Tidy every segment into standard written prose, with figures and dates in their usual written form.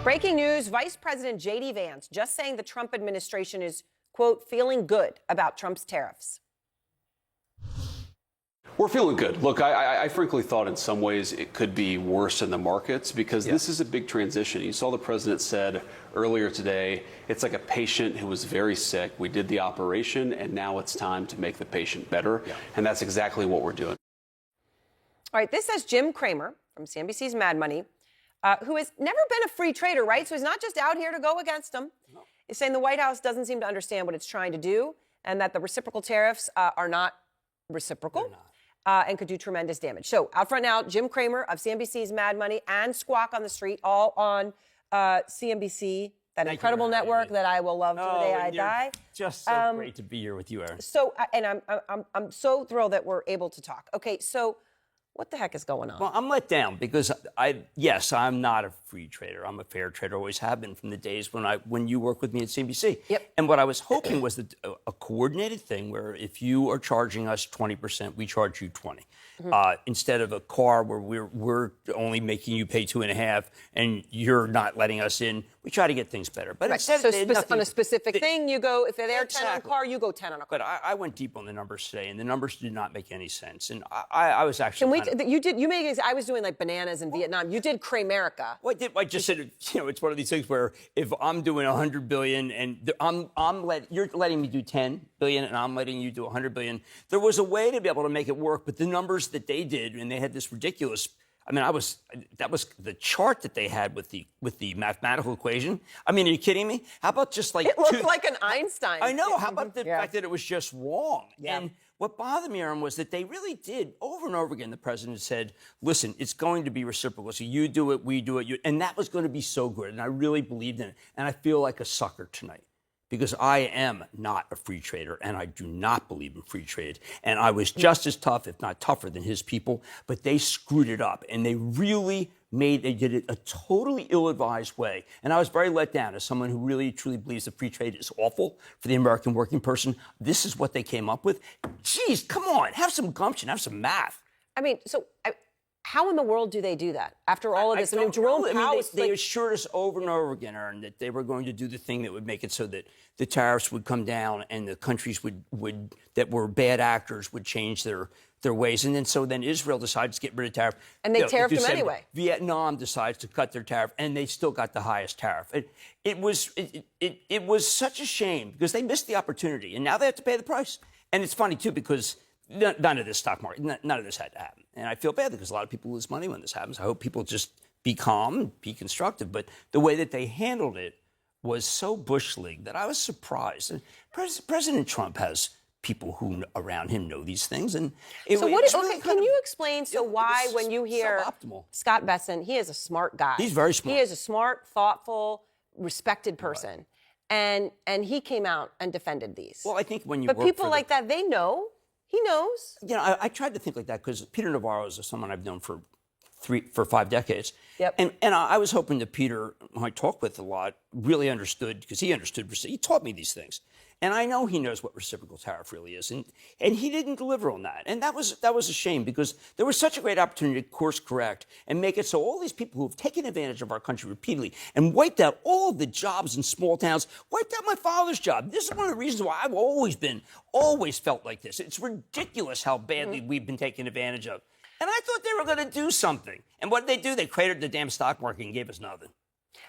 Breaking news, Vice President J.D. Vance just saying the Trump administration is, quote, feeling good about Trump's tariffs. We're feeling good. Look, I frankly thought in some ways it could be worse in the markets because this is a big transition. You saw the president said earlier today, it's like a patient who was very sick. We did the operation, and now it's time to make the patient better. And that's exactly what we're doing. All right, this says Jim Cramer from CNBC's Mad Money, who has never been a free trader, right? So he's not just out here to go against them. No. He's saying the White House doesn't seem to understand what it's trying to do and that the reciprocal tariffs are not reciprocal. And could do tremendous damage. So out front now, Jim Cramer of CNBC's Mad Money and Squawk on the Street, all on CNBC, that incredible network that I will love to the day I die. Just so great to be here with you, Erin. So, and I'm so thrilled that we're able to talk. Okay, so what the heck is going on? Well, I'm let down because I'm not a free trader. I'm a fair trader, always have been from the days when you worked with me at CNBC. Yep. And what I was hoping was that a coordinated thing where if you are charging us 20%, we charge you 20. Instead of a car where we're only making you pay 2.5 and you're not letting us in, we try to get things better. But instead, so on a specific thing, you go, if they're 10 on a car, you go 10 on a car. But I went deep on the numbers today, and the numbers did not make any sense. And I was actually. I was doing like bananas in Vietnam. You did Cramerica. Well, I just said, it's one of these things where if I'm doing 100 billion and you're letting me do 10 billion and I'm letting you do 100 billion, there was a way to be able to make it work. But the numbers that they did, and they had this ridiculous. I mean, that was the chart that they had with the mathematical equation. I mean, are you kidding me? How about just like it looked like an Einstein. I know. How about the fact that it was just wrong? Yeah. And what bothered me, Aaron, was that they really did over and over again. The president said, "Listen, it's going to be reciprocal. So you do it, we do it, and that was going to be so good." And I really believed in it. And I feel like a sucker tonight. Because I am not a free trader, and I do not believe in free trade. And I was just as tough, if not tougher, than his people. But they screwed it up, and they did it a totally ill-advised way. And I was very let down as someone who really, truly believes that free trade is awful for the American working person. This is what they came up with. Geez, come on, have some gumption, have some math. I mean, how in the world do they do that after all of this? They assured us over and over again, Aaron, that they were going to do the thing that would make it so that the tariffs would come down and the countries that were bad actors would change their ways. And then Israel decides to get rid of tariff. And they tariffed them anyway. Vietnam decides to cut their tariff, and they still got the highest tariff. It was such a shame because they missed the opportunity, and now they have to pay the price. And it's funny, too, because none of this stock market, none of this had to happen. And I feel bad because a lot of people lose money when this happens. I hope people just be calm, be constructive. But the way that they handled it was so Bush League that I was surprised. And President Trump has people who around him know these things. And can you explain why when you hear Scott Besson, he is a smart guy. He's very smart. He is a smart, thoughtful, respected person. Right. And he came out and defended these. Well, I think when you But people like that, they know. He knows. I tried to think like that because Peter Navarro is someone I've known for 5 decades. Yep. And I was hoping that Peter, who I talk with a lot, really understood because he understood. He taught me these things. And I know he knows what reciprocal tariff really is. And he didn't deliver on that. And that was a shame because there was such a great opportunity to course correct and make it so all these people who have taken advantage of our country repeatedly and wiped out all of the jobs in small towns, wiped out my father's job. This is one of the reasons why I've always felt like this. It's ridiculous how badly we've been taken advantage of. And I thought they were going to do something. And what did they do? They cratered the damn stock market and gave us nothing.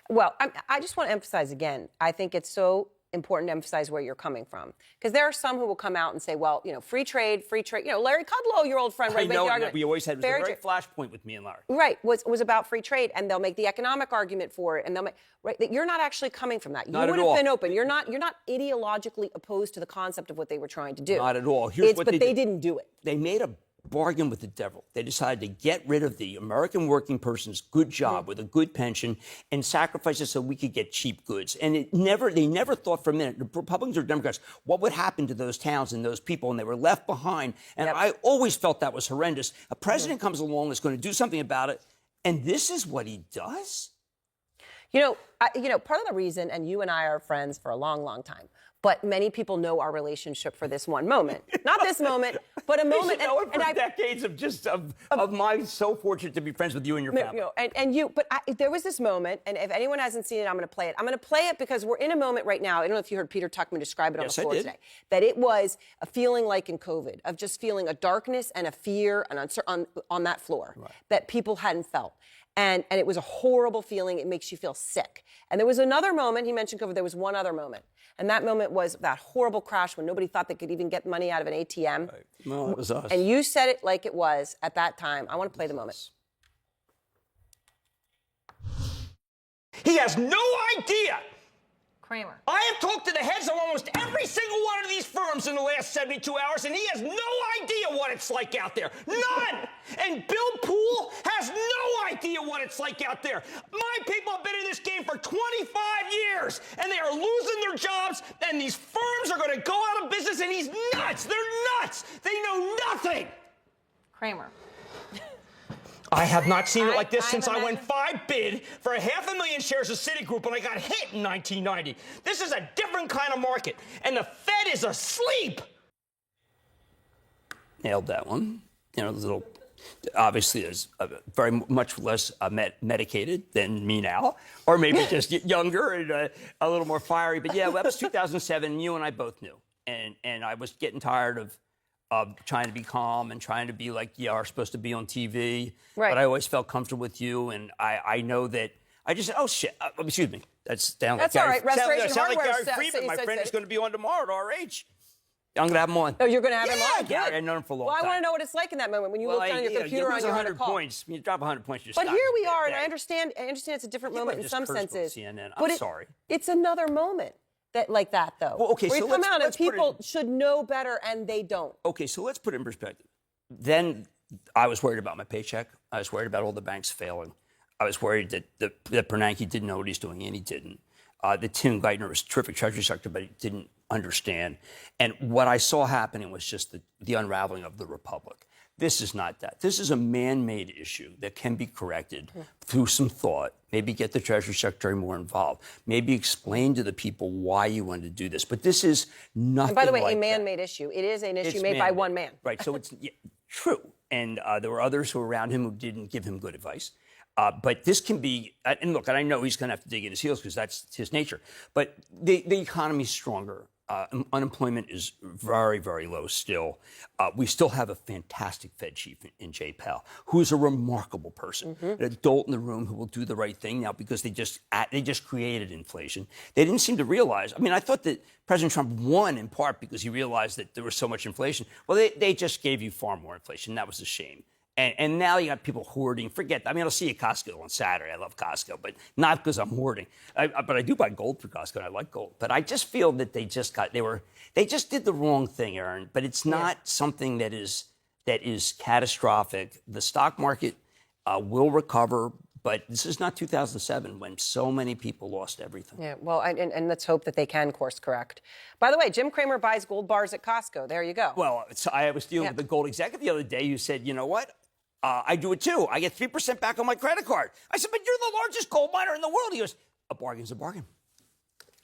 Well, I just want to emphasize again, I think it's so important to emphasize where you're coming from. Because there are some who will come out and say, well, Larry Kudlow, your old friend, I know, we always had a very flashpoint with me and Larry. Right, was about free trade, and they'll make the economic argument for it, and they'll make, that you're not actually coming from that. You would have been open. You're not ideologically opposed to the concept of what they were trying to do. Not at all. But they didn't do it. They made a bargain with the devil. They decided to get rid of the American working person's good job with a good pension and sacrifice it so we could get cheap goods. And they never thought for a minute, the Republicans or Democrats, what would happen to those towns and those people, and they were left behind. And I always felt that was horrendous. A president comes along that's going to do something about it, and this is what he does? Part of the reason, and you and I are friends for a long, long time, but many people know our relationship for this one moment. Not this moment, but a moment. You know it for decades of my so fortunate to be friends with you and your family. There was this moment, and if anyone hasn't seen it, I'm going to play it. I'm going to play it because we're in a moment right now. I don't know if you heard Peter Tuchman describe it on the floor today. That it was a feeling like in COVID, of just feeling a darkness and a fear and on that floor that people hadn't felt. And it was a horrible feeling. It makes you feel sick. And there was another moment, he mentioned COVID, there was one other moment. And that moment was that horrible crash when nobody thought they could even get money out of an ATM. Right. No, that was us. And you said it like it was at that time. I want to play the moment. He has no idea. Cramer. I have talked to the heads of almost every single one of these firms in the last 72 hours, and he has no idea what it's like out there. None! And Bill Poole has no idea what it's like out there. My people have been in this game for 25 years, and they are losing their jobs, and these firms are going to go out of business, and he's nuts. They're nuts. They know nothing. Cramer. I have not seen it like this since I went 5 bid for 500,000 shares of Citigroup when I got hit in 1990. This is a different kind of market, and the Fed is asleep. Nailed that one. Obviously is very much less medicated than me now, or maybe just younger and a little more fiery. But yeah, that was 2007. You and I both knew, and I was getting tired of trying to be calm and trying to be like you are supposed to be on TV. Right. But I always felt comfortable with you, and I know that I just said, oh shit, excuse me. That's down. That's like all right. Restoration sound like Hardware. Gary Friedman. My friend is going to be on tomorrow at RH. I'm going to have him on. Oh, you're going to have him on? Gary, I've known him for a long time. Well, I want to know what it's like in that moment when you look down on your computer on your 100 call. points. When you drop 100 points, you're But stuck. here we are, and I understand it's a different moment in some senses. CNN. But I'm sorry. It's another moment like that, though. Well, okay, where so you come out and let's put it people should know better, and they don't. Okay, so let's put it in perspective. Then I was worried about my paycheck. I was worried about all the banks failing. I was worried that Bernanke didn't know what he's doing, and he didn't. That Tim Geithner was a terrific Treasury Secretary, but he didn't understand. And what I saw happening was just the unraveling of the Republic. This is not that. This is a man-made issue that can be corrected through some thought. Maybe get the Treasury Secretary more involved. Maybe explain to the people why you wanted to do this. But this is nothing. And by the way, like a man-made issue. It is an issue made by one man. Right. So it's true. And there were others who were around him who didn't give him good advice. But this can be, and look, and I know he's going to have to dig in his heels because that's his nature. But the economy's stronger. Unemployment is very, very low still. We still have a fantastic Fed chief in Jay Powell, who's a remarkable person, an adult in the room who will do the right thing now because they just created inflation. They didn't seem to realize. I mean, I thought that President Trump won in part because he realized that there was so much inflation. Well, they just gave you far more inflation. That was a shame. And now you got people hoarding. Forget that. I mean, I'll see you at Costco on Saturday. I love Costco, but not because I'm hoarding. But I do buy gold for Costco, and I like gold. But I just feel that they just did the wrong thing, Aaron. But it's not something that is catastrophic. The stock market will recover, but this is not 2007 when so many people lost everything. Yeah, well, and let's hope that they can course correct. By the way, Jim Cramer buys gold bars at Costco. There you go. Well, I was dealing with the gold executive the other day who said, you know what? I do it too. I get 3% back on my credit card. I said, but you're the largest gold miner in the world. He goes, a bargain's a bargain.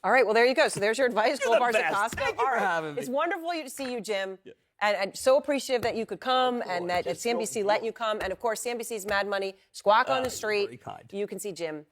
All right, well, there you go. So there's your advice. You're Gold the bars at best. Costco. Thank you for having me. It's wonderful to see you, Jim. Yeah. And so appreciative that you could come and that CNBC let you come. And, of course, CNBC's Mad Money, Squawk on the Street. Very kind. You can see Jim